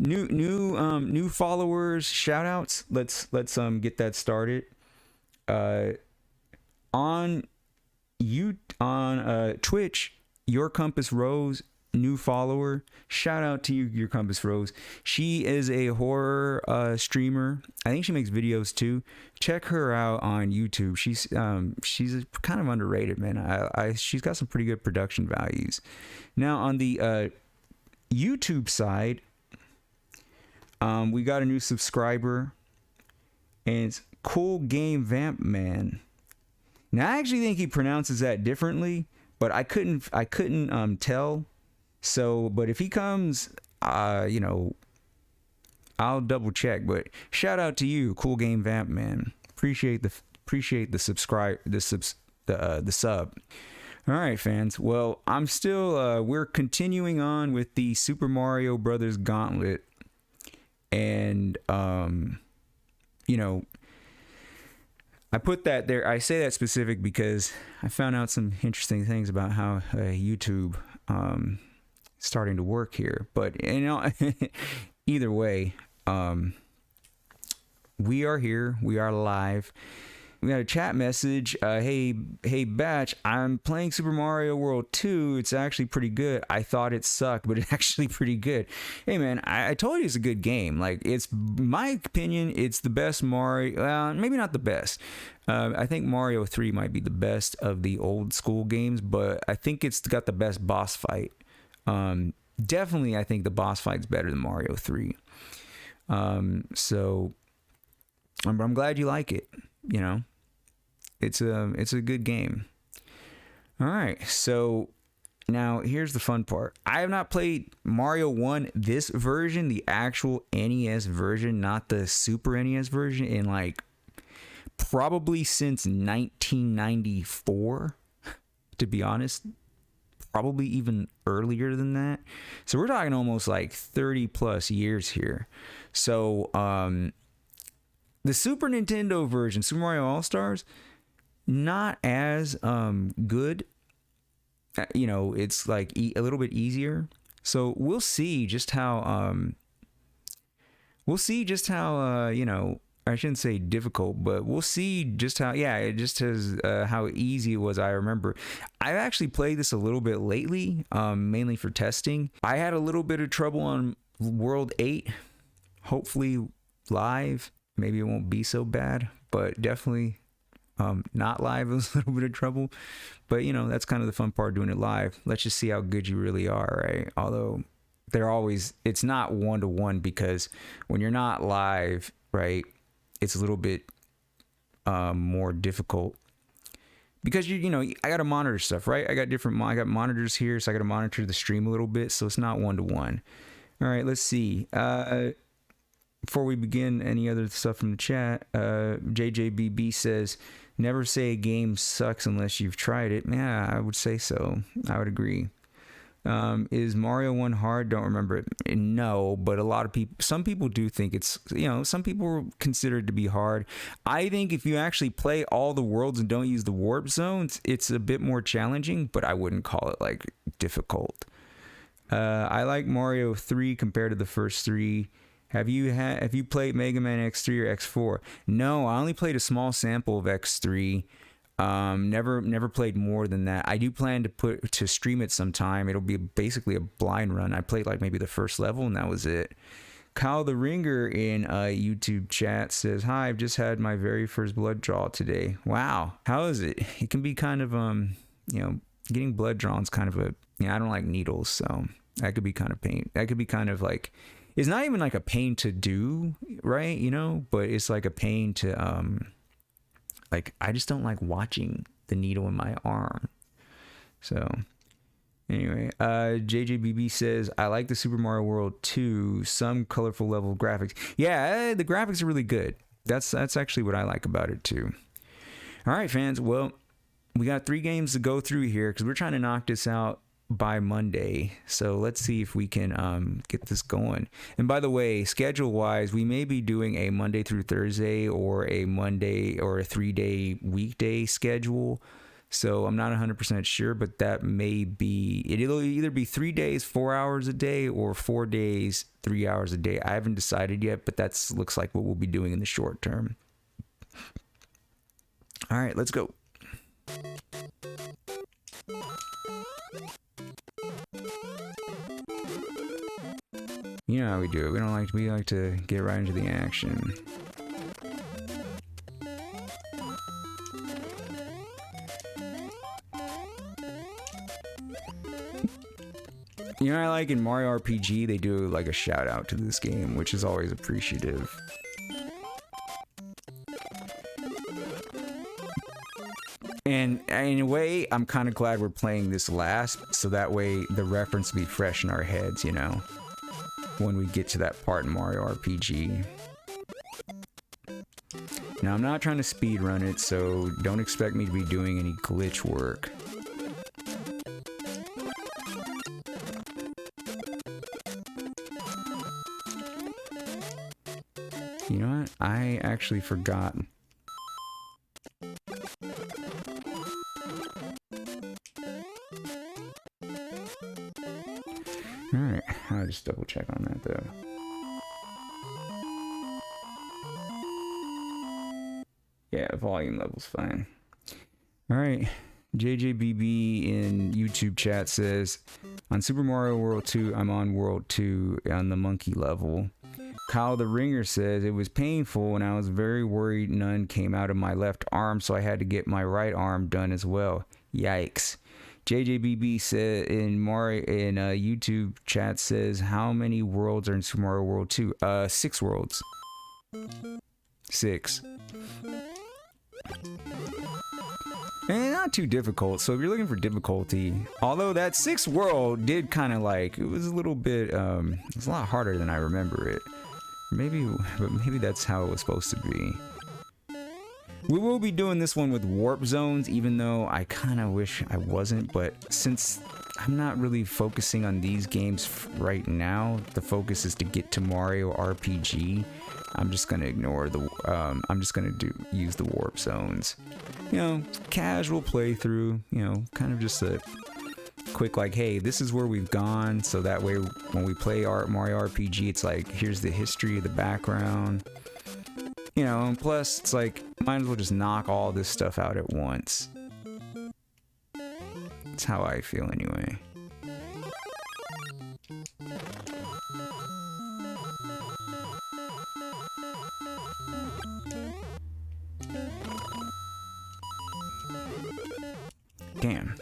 New followers, shout outs. Let's get that started. On Twitch, Your Compass Rose, new follower. Shout out to you, Your Compass Rose. She is a horror streamer. I think she makes videos too. Check her out on YouTube. She's kind of underrated, man. She's got some pretty good production values. Now on the YouTube side, we got a new subscriber, and it's Cool Game Vamp Man. Now I actually think he pronounces that differently, but I couldn't tell. So, but if he comes, you know, I'll double check. But shout out to you, Cool Game Vamp Man. Appreciate the sub. All right, fans. Well, I'm still we're continuing on with the Super Mario Brothers Gauntlet, and you know, I put that there. I say that specific because I found out some interesting things about how YouTube starting to work here. But you know, either way, we are here. We are live. We got a chat message. Hey Batch, I'm playing Super Mario World 2. It's actually pretty good. I thought it sucked, but it's actually pretty good. Hey man, I told you it's a good game. Like, it's my opinion, it's the best Mario. Maybe not the best. I think Mario 3 might be the best of the old school games, but I think it's got the best boss fight. Definitely, I think the boss fight's better than Mario 3. So I'm glad you like it. You know, it's a good game. All right, so now here's the fun part. I have not played Mario 1, this version, the actual NES version, not the Super NES version, in like probably since 1994, to be honest. Probably even earlier than that. So we're talking almost like 30 plus years here. So the Super Nintendo version, Super Mario All-Stars, not as good. You know, it's like a little bit easier. So we'll see just how you know, I shouldn't say difficult, but we'll see just how, it just has how easy it was. I remember I've actually played this a little bit lately, mainly for testing. I had a little bit of trouble on World 8, hopefully live. Maybe it won't be so bad, but definitely not live. It was a little bit of trouble, but you know, that's kind of the fun part, doing it live. Let's just see how good you really are, right? Although it's not 1-to-1, because when you're not live, right, it's a little bit more difficult, because you know, I got to monitor stuff, right? I got monitors here, so I got to monitor the stream a little bit, so it's not 1-to-1. All right, let's see. Before we begin, any other stuff from the chat, JJBB says, never say a game sucks unless you've tried it. Yeah, I would say so. I would agree. Is Mario 1 hard? Don't remember it. No, but some people do think it's, you know, some people consider it to be hard. I think if you actually play all the worlds and don't use the warp zones, it's a bit more challenging, but I wouldn't call it like difficult. I like Mario 3 compared to the first 3. Have you played Mega Man X3 or X4? No, I only played a small sample of X3. Never played more than that. I do plan to stream it sometime. It'll be basically a blind run. I played like maybe the first level, and that was it. Kyle the Ringer in YouTube chat says, hi, I've just had my very first blood draw today. Wow, how is it? It can be kind of you know, getting blood drawn is kind of I don't like needles, so that could be kind of pain. That could be kind of like, it's not even like a pain to do, right? You know, but it's like a pain to like, I just don't like watching the needle in my arm. So anyway, JJBB says, I like the Super Mario World 2, some colorful level graphics. Yeah, the graphics are really good. That's actually what I like about it too. All right, fans. Well, we got 3 games to go through here because we're trying to knock this out by Monday. So let's see if we can get this going. And by the way, schedule wise, we may be doing a Monday through Thursday or a Monday or a 3-day weekday schedule. So I'm not 100% sure, but that may be, it'll either be 3 days, 4 hours a day, or 4 days, 3 hours a day. I haven't decided yet, but that's looks like what we'll be doing in the short term. All right, let's go. You know how we do it. We like to get right into the action. You know, I like in Mario RPG, they do like a shout out to this game, which is always appreciative. And in a way, I'm kind of glad we're playing this last, so that way the reference will be fresh in our heads, you know, when we get to that part in Mario RPG. Now, I'm not trying to speedrun it, so don't expect me to be doing any glitch work. You know what? I actually forgot. Alright, I'll just double check on that though. Yeah, volume level's fine. Alright, JJBB in YouTube chat says, on Super Mario World 2, I'm on World 2 on the monkey level. Kyle the Ringer says, it was painful and I was very worried none came out of my left arm, so I had to get my right arm done as well. Yikes. JJBB said in YouTube chat says, how many worlds are in Super Mario World 2? 6 worlds. 6. And not too difficult, so if you're looking for difficulty, although that 6th world did kind of like, it was a little bit, it's a lot harder than I remember it. But maybe that's how it was supposed to be. We will be doing this one with warp zones, even though I kind of wish I wasn't, but since I'm not really focusing on these games right now, the focus is to get to Mario RPG. I'm just gonna ignore the, I'm just gonna use the warp zones. You know, casual playthrough, you know, kind of just a quick like, hey, this is where we've gone, so that way when we play Mario RPG, it's like, here's the history of the background. You know, and plus, it's like, might as well just knock all this stuff out at once. That's how I feel anyway. Damn.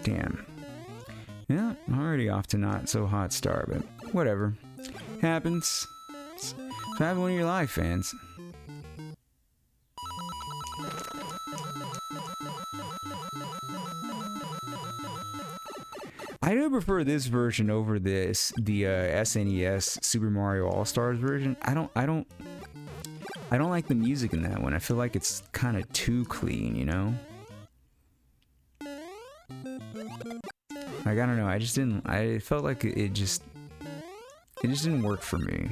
Damn. Yeah, already off to not so hot start, but whatever. Happens. It's having one of your live fans. I do prefer this version over the SNES Super Mario All-Stars version. I don't like the music in that one. I feel like it's kind of too clean, you know? Like, I don't know, I felt like it just didn't work for me.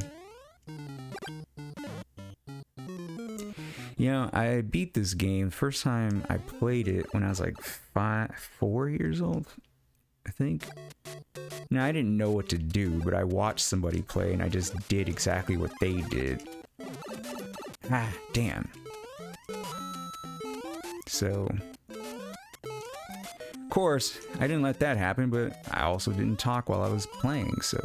You know, I beat this game first time I played it when I was like 4 years old, I think. Now, I didn't know what to do, but I watched somebody play and I just did exactly what they did. Ah, damn. So, of course, I didn't let that happen, but I also didn't talk while I was playing, so.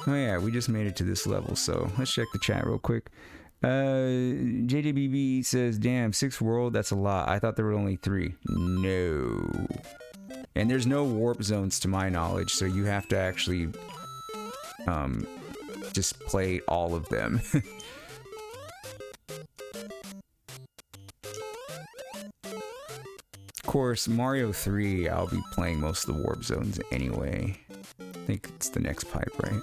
Oh yeah, we just made it to this level, so let's check the chat real quick. JJBB says, damn, 6th world, that's a lot. I thought there were only 3. No. And there's no warp zones to my knowledge, so you have to actually just play all of them. Of course, Mario 3, I'll be playing most of the warp zones anyway. I think it's the next pipe, right?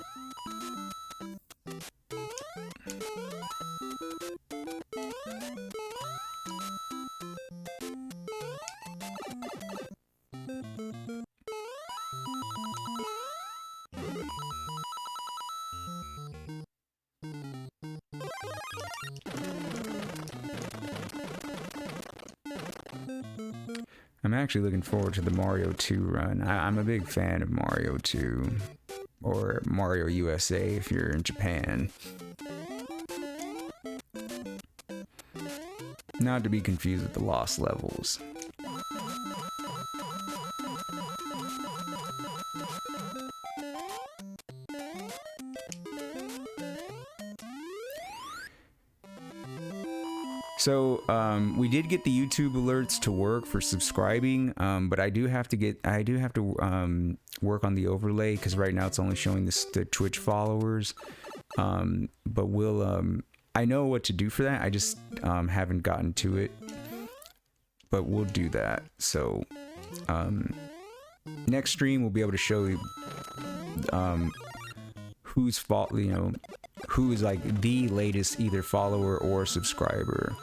I'm actually looking forward to the Mario 2 run. I'm a big fan of Mario 2, or Mario USA if you're in Japan. Not to be confused with the Lost Levels. So we did get the YouTube alerts to work for subscribing, but I do have to work on the overlay because right now it's only showing the Twitch followers. But I know what to do for that. I just haven't gotten to it, but we'll do that. So next stream we'll be able to show you who's who is like the latest either follower or subscriber.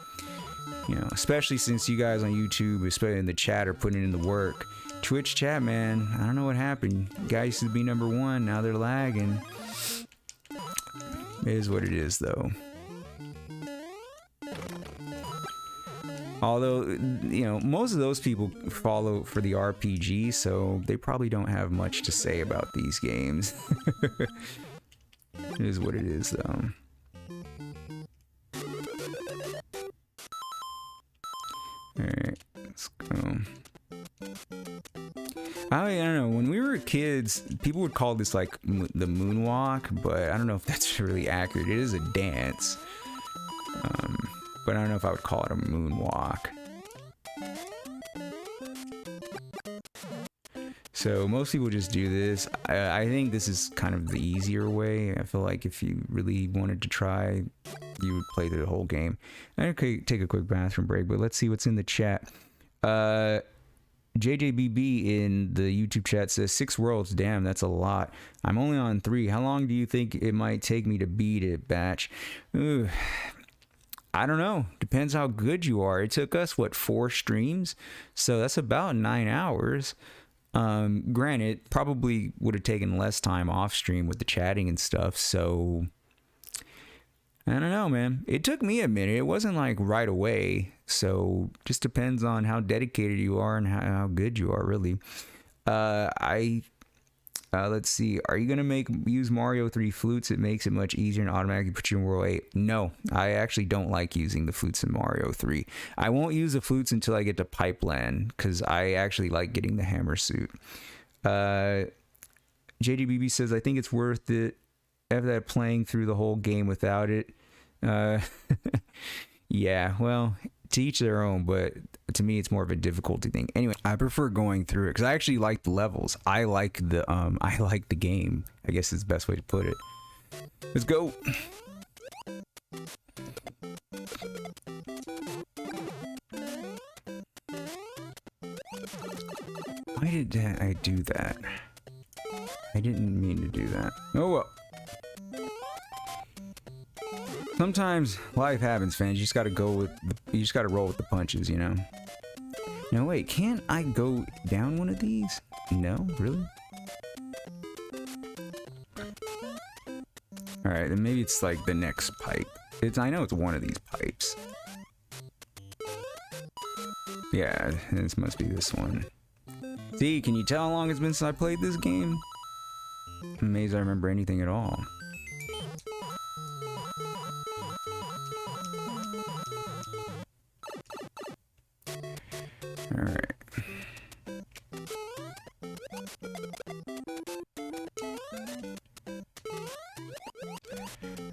You know, especially since you guys on YouTube, especially in the chat, are putting in the work. Twitch chat, man, I don't know what happened. Guys used to be #1, now they're lagging. It is what it is, though. Although, you know, most of those people follow for the RPG, so they probably don't have much to say about these games. It is what it is, though. Alright, let's go. I don't know, when we were kids, people would call this like the moonwalk, but I don't know if that's really accurate. It is a dance, but I don't know if I would call it a moonwalk. So most people just do this. I think this is kind of the easier way. I feel like if you really wanted to try, you would play the whole game. Okay, take a quick bathroom break, but let's see what's in the chat. JJBB in the YouTube chat says 6 worlds. Damn, that's a lot. I'm only on 3. How long do you think it might take me to beat it, Batch? Ooh, I don't know. Depends how good you are. It took us, what, 4 streams? So that's about 9 hours. Granted, probably would have taken less time off stream with the chatting and stuff, so I don't know, man. It took me a minute. It wasn't like right away, so just depends on how dedicated you are and how good you are, really. Let's see. Are you gonna use Mario 3 flutes? It makes it much easier and automatically puts you in World 8. No, I actually don't like using the flutes in Mario 3. I won't use the flutes until I get to Pipeland, because I actually like getting the hammer suit. JDBB says, I think it's worth it after that playing through the whole game without it. Yeah, well, to each their own, but to me it's more of a difficulty thing. Anyway, I prefer going through it because I actually like the levels. I like the game, I guess is the best way to put it. Let's go. Why did I do that? I didn't mean to do that. Oh well. Sometimes life happens, fans. You just gotta roll with the punches, you know. No, wait, can't I go down one of these? No, really? All right, then maybe it's like the next pipe. I know it's one of these pipes. Yeah, this must be this one. See, can you tell how long it's been since I played this game? I'm amazed I remember anything at all. Alright.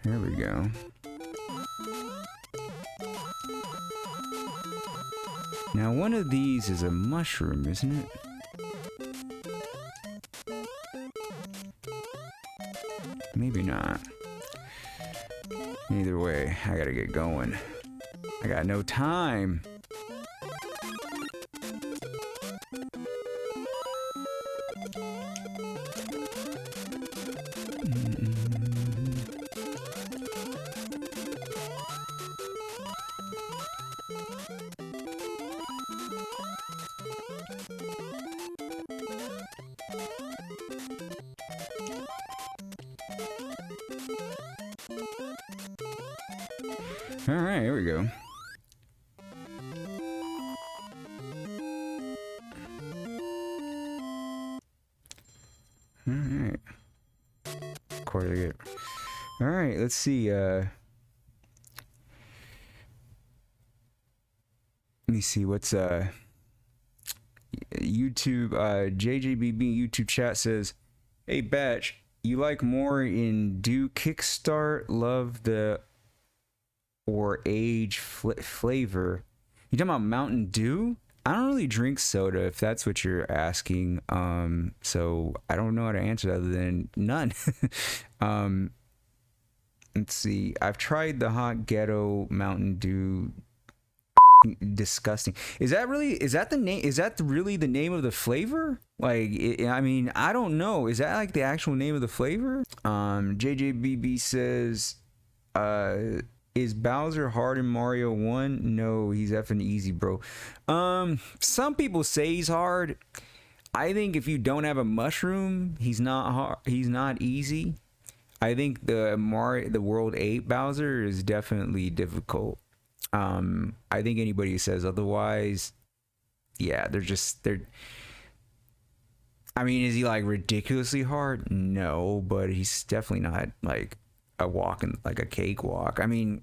There we go. Now one of these is a mushroom, isn't it? Maybe not. Either way, I gotta get going. I got no time. Alright, here we go. Alright. Of course I get. Alright, let's see. Let me see what's YouTube JJBB YouTube chat says, "Hey Batch, you like more in do kickstart, love the or age flavor? You talking about Mountain Dew? I don't really drink soda if that's what you're asking. So I don't know how to answer that other than none." Let's see. I've tried the hot ghetto Mountain Dew. Disgusting. Is that the name? Is that really the name of the flavor? Like, I mean, I don't know. Is that like the actual name of the flavor? JJBB says, is Bowser hard in Mario 1? No, he's effing easy, bro. Some people say he's hard. I think if you don't have a mushroom, he's not hard. He's not easy. I think the World 8 Bowser is definitely difficult. I think anybody who says otherwise, yeah, they're I mean, is he like ridiculously hard? No, but he's definitely not like like a cakewalk. I mean,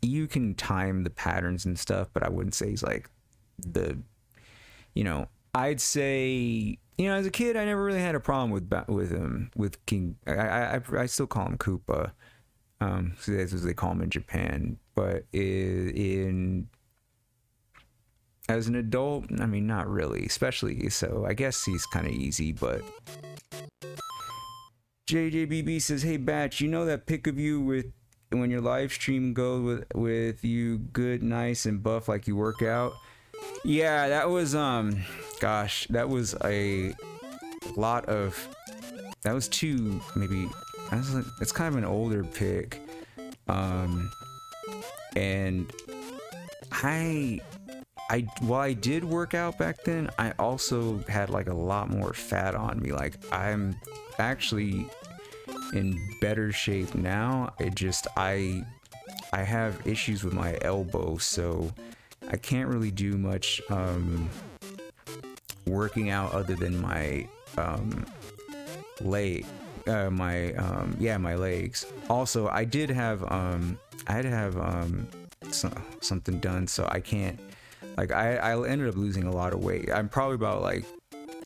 you can time the patterns and stuff, but I wouldn't say he's like I'd say, as a kid, I never really had a problem with him, with King. I still call him Koopa. So that's what they call him in Japan. But as an adult, I mean, not really, especially. So I guess he's kind of easy. But JJBB says, "Hey Batch, you know that pic of you when your live stream goes with you good, nice, and buff like you work out?" Yeah, that was gosh, that was a lot of. That was two, maybe. It's kind of an older pic, and while I did work out back then, I also had like a lot more fat on me. Like, I'm actually in better shape now. I have issues with my elbow, so I can't really do much working out other than my leg. My legs. Also, I had to have something done, so I can't, like, I ended up losing a lot of weight. I'm probably about like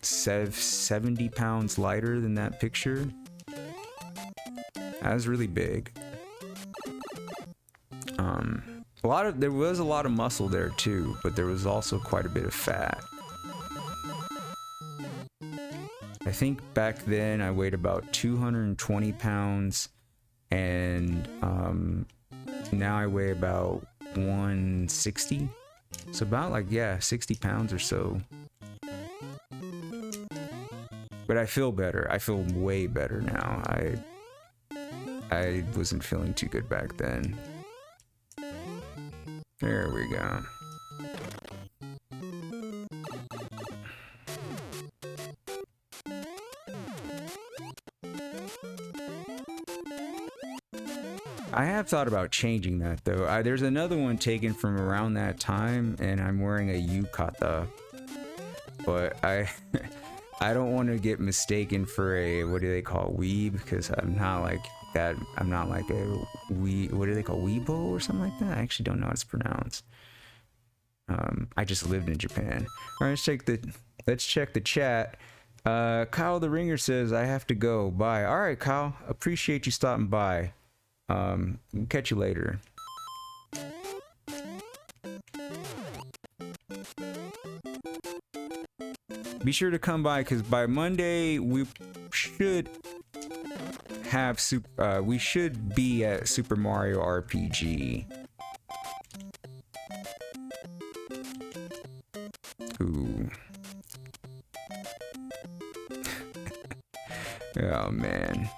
70 pounds lighter than that picture. That was really big. There was a lot of muscle there too, but there was also quite a bit of fat. I think back then I weighed about 220 pounds, and now I weigh about 160. So about 60 pounds or so. But I feel better. I feel way better now. I wasn't feeling too good back then. There we go. I have thought about changing that though. There's another one taken from around that time, and I'm wearing a yukata. But I don't want to get mistaken for a, what do they call, weeb, because I'm not like that. I'm not like a what do they call, weebo or something like that? I actually don't know how it's pronounced. I just lived in Japan. All right, let's check the chat. Kyle the Ringer says, "I have to go. Bye." All right, Kyle. Appreciate you stopping by. Catch you later. Be sure to come by, because by Monday we should have we should be at Super Mario RPG. Ooh. Oh man.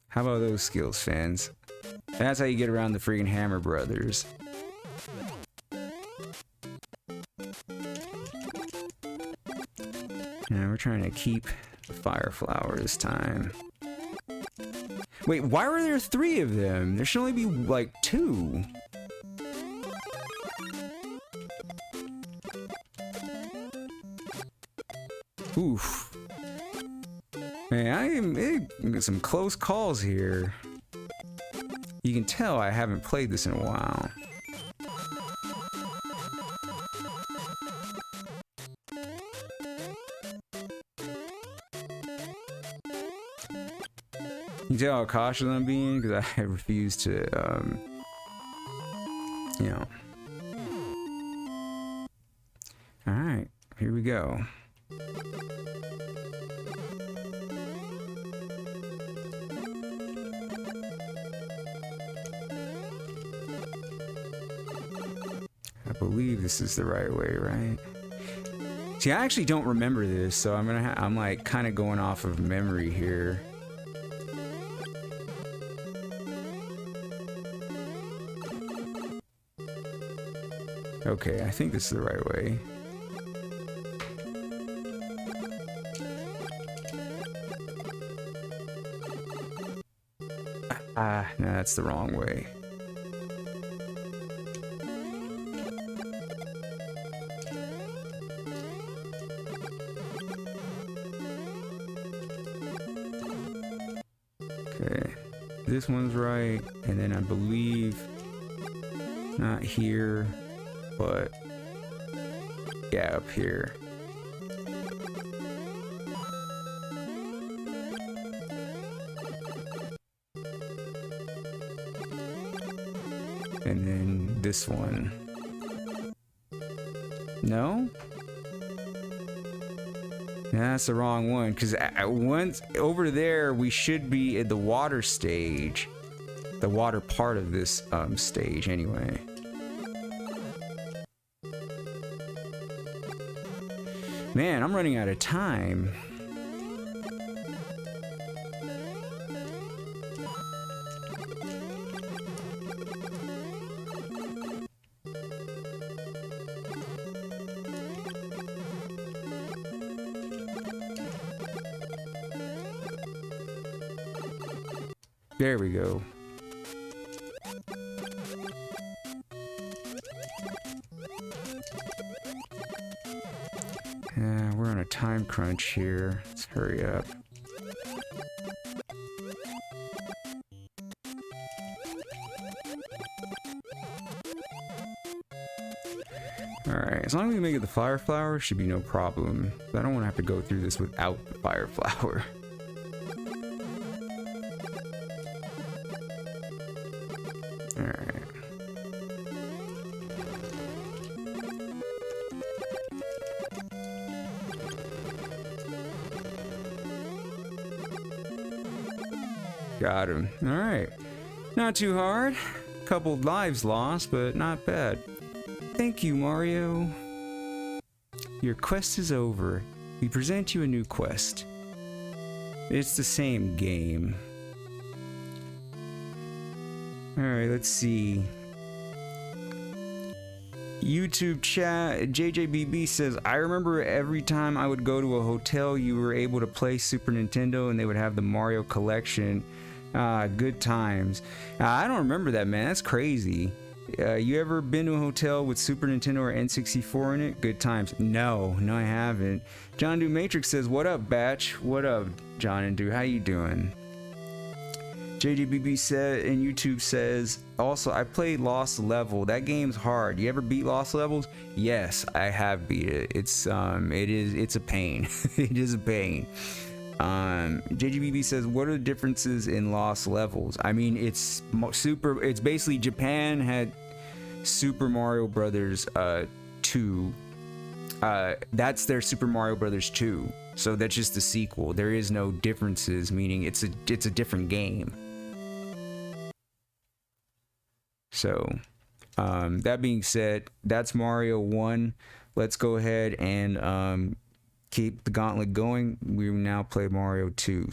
How about those skills, fans? That's how you get around the freaking Hammer Brothers. And we're trying to keep the Fire Flower this time. Wait, why were there 3 of them? There should only be, like, 2. Oof. Man, I am some close calls here. You can tell I haven't played this in a while. You tell how cautious I'm being because I refuse to, you know. Alright, here we go. I believe this is the right way, right? See, I actually don't remember this, so I'm like kind of going off of memory here. Okay, I think this is the right way. Ah, no, that's the wrong way. Okay, this one's right, and then I believe not here, but yeah, up here. And then this one. No? That's the wrong one, because once over there we should be at the water stage, the water part of this stage anyway. Man, I'm running out of time. There we go. We're on a time crunch here. Let's hurry up. Alright, as long as we make it the fire flower, should be no problem. But I don't want to have to go through this without the fire flower. Alright. Got him. Alright. Not too hard. Couple lives lost, but not bad. Thank you, Mario. Your quest is over. We present you a new quest. It's the same game. Alright, let's see. YouTube chat, JJBB says, I remember every time I would go to a hotel, you were able to play Super Nintendo and they would have the Mario collection. Good times. I don't remember that, man. That's crazy. You ever been to a hotel with Super Nintendo or N64 in it? Good times. No, I haven't. John Do Matrix says, what up, Batch? What up, John and Do? How you doing? JJBB said, and YouTube says, also, I played Lost Level. That game's hard. You ever beat Lost Levels? Yes, I have beat it. It's a pain. It is a pain. JGBB says, what are the differences in Lost Levels? I mean, it's basically Japan had Super Mario Brothers 2. That's their Super Mario Brothers 2. So that's just the sequel. There is no differences, meaning it's a different game. So, that being said, that's Mario 1. Let's go ahead and keep the gauntlet going. We now play Mario 2.